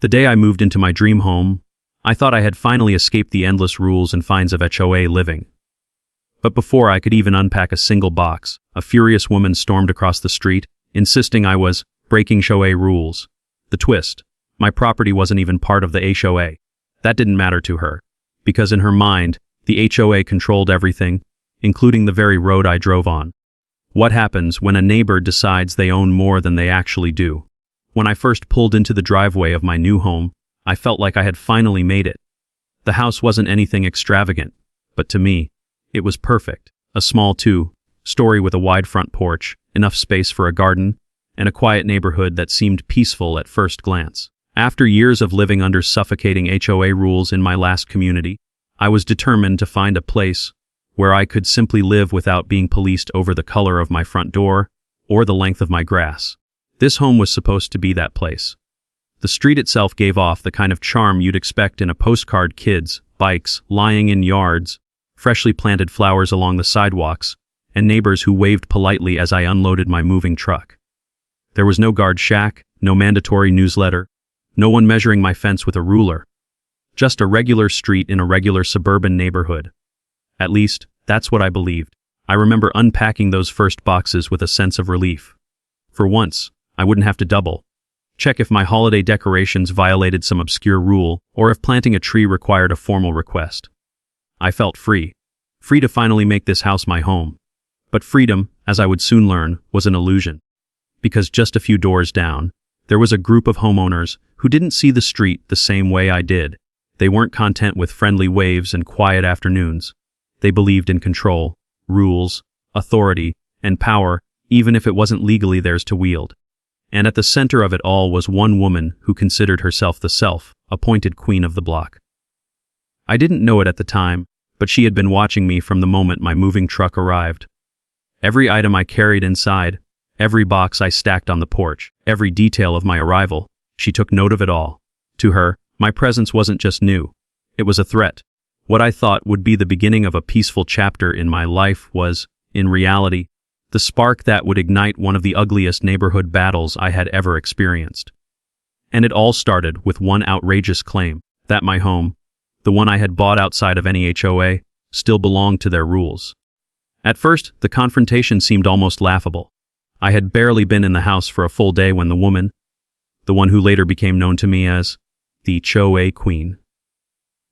The day I moved into my dream home, I thought I had finally escaped the endless rules and fines of HOA living. But before I could even unpack a single box, a furious woman stormed across the street, insisting I was breaking HOA rules. The twist: my property wasn't even part of the HOA. That didn't matter to her, because in her mind, the HOA controlled everything, including the very road I drove on. What happens when a neighbor decides they own more than they actually do? When I first pulled into the driveway of my new home, I felt like I had finally made it. The house wasn't anything extravagant, but to me, it was perfect. A small two-story with a wide front porch, enough space for a garden, and a quiet neighborhood that seemed peaceful at first glance. After years of living under suffocating HOA rules in my last community, I was determined to find a place where I could simply live without being policed over the color of my front door or the length of my grass. This home was supposed to be that place. The street itself gave off the kind of charm you'd expect in a postcard: kids, bikes lying in yards, freshly planted flowers along the sidewalks, and neighbors who waved politely as I unloaded my moving truck. There was no guard shack, no mandatory newsletter, no one measuring my fence with a ruler. Just a regular street in a regular suburban neighborhood. At least, that's what I believed. I remember unpacking those first boxes with a sense of relief. For once, I wouldn't have to double check if my holiday decorations violated some obscure rule or if planting a tree required a formal request. I felt free. Free to finally make this house my home. But freedom, as I would soon learn, was an illusion. Because just a few doors down, there was a group of homeowners who didn't see the street the same way I did. They weren't content with friendly waves and quiet afternoons. They believed in control, rules, authority, and power, even if it wasn't legally theirs to wield. And at the center of it all was one woman who considered herself the self-appointed queen of the block. I didn't know it at the time, but she had been watching me from the moment my moving truck arrived. Every item I carried inside, every box I stacked on the porch, every detail of my arrival, she took note of it all. To her, my presence wasn't just new. It was a threat. What I thought would be the beginning of a peaceful chapter in my life was, in reality, the spark that would ignite one of the ugliest neighborhood battles I had ever experienced. And it all started with one outrageous claim, that my home, the one I had bought outside of any HOA, still belonged to their rules. At first, the confrontation seemed almost laughable. I had barely been in the house for a full day when the woman, the one who later became known to me as the HOA Queen,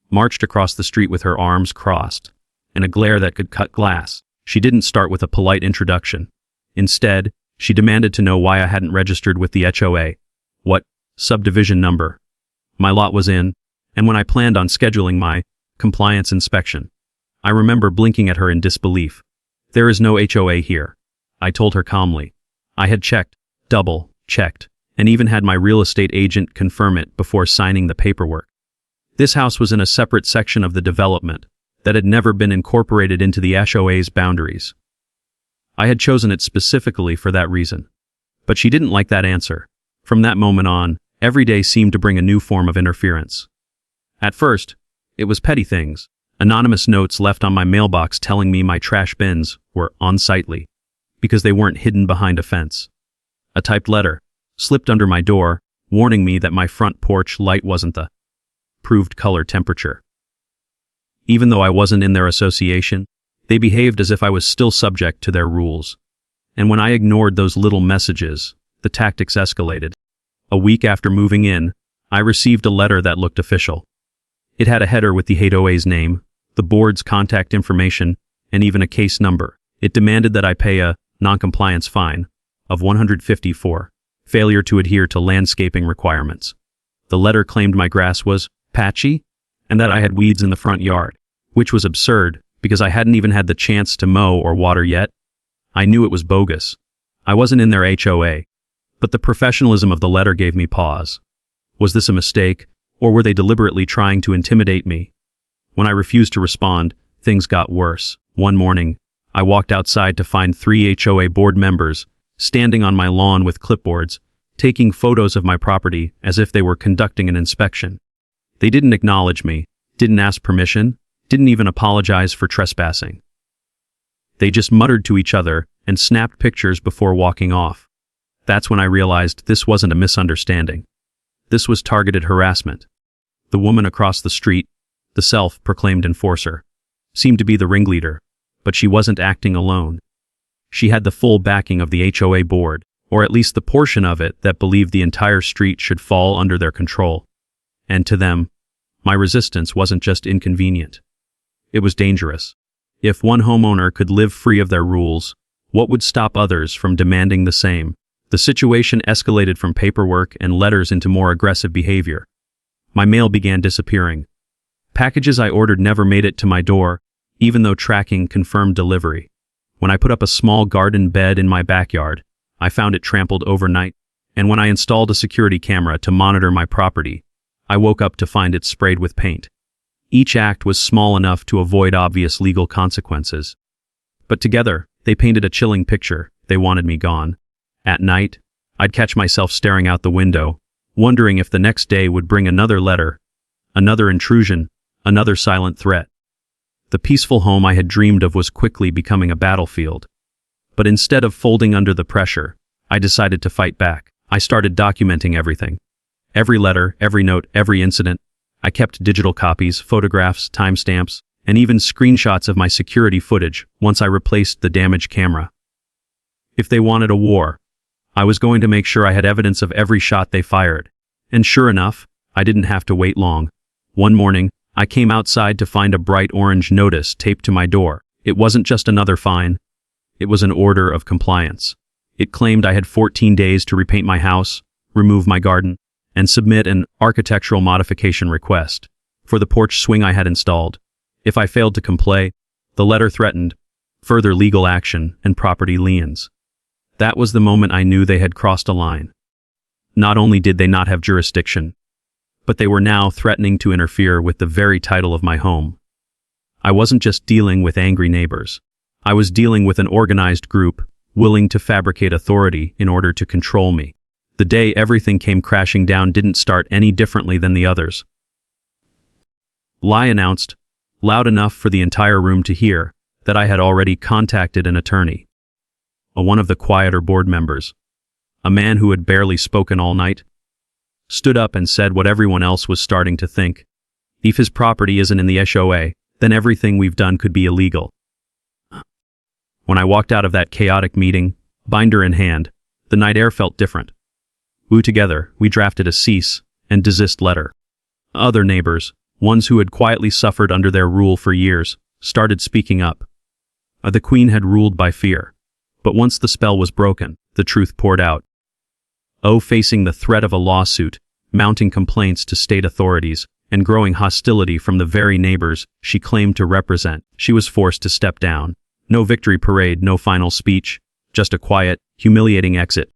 marched across the street with her arms crossed, in a glare that could cut glass. She didn't start with a polite introduction. Instead, she demanded to know why I hadn't registered with the HOA, what subdivision number my lot was in, and when I planned on scheduling my compliance inspection. I remember blinking at her in disbelief. "There is no HOA here," I told her calmly. I had checked, double-checked, and even had my real estate agent confirm it before signing the paperwork. This house was in a separate section of the development that had never been incorporated into the HOA's boundaries. I had chosen it specifically for that reason. But she didn't like that answer. From that moment on, every day seemed to bring a new form of interference. At first, it was petty things. Anonymous notes left on my mailbox telling me my trash bins were unsightly because they weren't hidden behind a fence. A typed letter slipped under my door, warning me that my front porch light wasn't the approved color temperature. Even though I wasn't in their association, they behaved as if I was still subject to their rules. And when I ignored those little messages, the tactics escalated. A week after moving in, I received a letter that looked official. It had a header with the HOA's name, the board's contact information, and even a case number. It demanded that I pay a non-compliance fine of $150 for failure to adhere to landscaping requirements. The letter claimed my grass was patchy and that I had weeds in the front yard, which was absurd because I hadn't even had the chance to mow or water yet. I knew it was bogus. I wasn't in their HOA, but the professionalism of the letter gave me pause. Was this a mistake, or were they deliberately trying to intimidate me? When I refused to respond, things got worse. One morning, I walked outside to find 3 HOA board members standing on my lawn with clipboards, taking photos of my property as if they were conducting an inspection. They didn't acknowledge me, didn't ask permission, didn't even apologize for trespassing. They just muttered to each other and snapped pictures before walking off. That's when I realized this wasn't a misunderstanding. This was targeted harassment. The woman across the street, the self-proclaimed enforcer, seemed to be the ringleader, but she wasn't acting alone. She had the full backing of the HOA board, or at least the portion of it that believed the entire street should fall under their control. And to them, my resistance wasn't just inconvenient. It was dangerous. If one homeowner could live free of their rules, what would stop others from demanding the same? The situation escalated from paperwork and letters into more aggressive behavior. My mail began disappearing. Packages I ordered never made it to my door, even though tracking confirmed delivery. When I put up a small garden bed in my backyard, I found it trampled overnight, and when I installed a security camera to monitor my property, I woke up to find it sprayed with paint. Each act was small enough to avoid obvious legal consequences. But together, they painted a chilling picture. They wanted me gone. At night, I'd catch myself staring out the window, wondering if the next day would bring another letter, another intrusion, another silent threat. The peaceful home I had dreamed of was quickly becoming a battlefield. But instead of folding under the pressure, I decided to fight back. I started documenting everything. Every letter, every note, every incident. I kept digital copies, photographs, timestamps, and even screenshots of my security footage once I replaced the damaged camera. If they wanted a war, I was going to make sure I had evidence of every shot they fired. And sure enough, I didn't have to wait long. One morning, I came outside to find a bright orange notice taped to my door. It wasn't just another fine. It was an order of compliance. It claimed I had 14 days to repaint my house, remove my garden, and submit an architectural modification request for the porch swing I had installed. If I failed to comply, the letter threatened further legal action and property liens. That was the moment I knew they had crossed a line. Not only did they not have jurisdiction, but they were now threatening to interfere with the very title of my home. I wasn't just dealing with angry neighbors. I was dealing with an organized group willing to fabricate authority in order to control me. The day everything came crashing down didn't start any differently than the others. Lie announced, loud enough for the entire room to hear, that I had already contacted an attorney. One of the quieter board members, a man who had barely spoken all night, stood up and said what everyone else was starting to think. If his property isn't in the HOA, then everything we've done could be illegal. When I walked out of that chaotic meeting, binder in hand, the night air felt different. Together, we drafted a cease and desist letter. Other neighbors, ones who had quietly suffered under their rule for years, started speaking up. The Queen had ruled by fear. But once the spell was broken, the truth poured out. Facing the threat of a lawsuit, mounting complaints to state authorities, and growing hostility from the very neighbors she claimed to represent, she was forced to step down. No victory parade, no final speech, just a quiet, humiliating exit.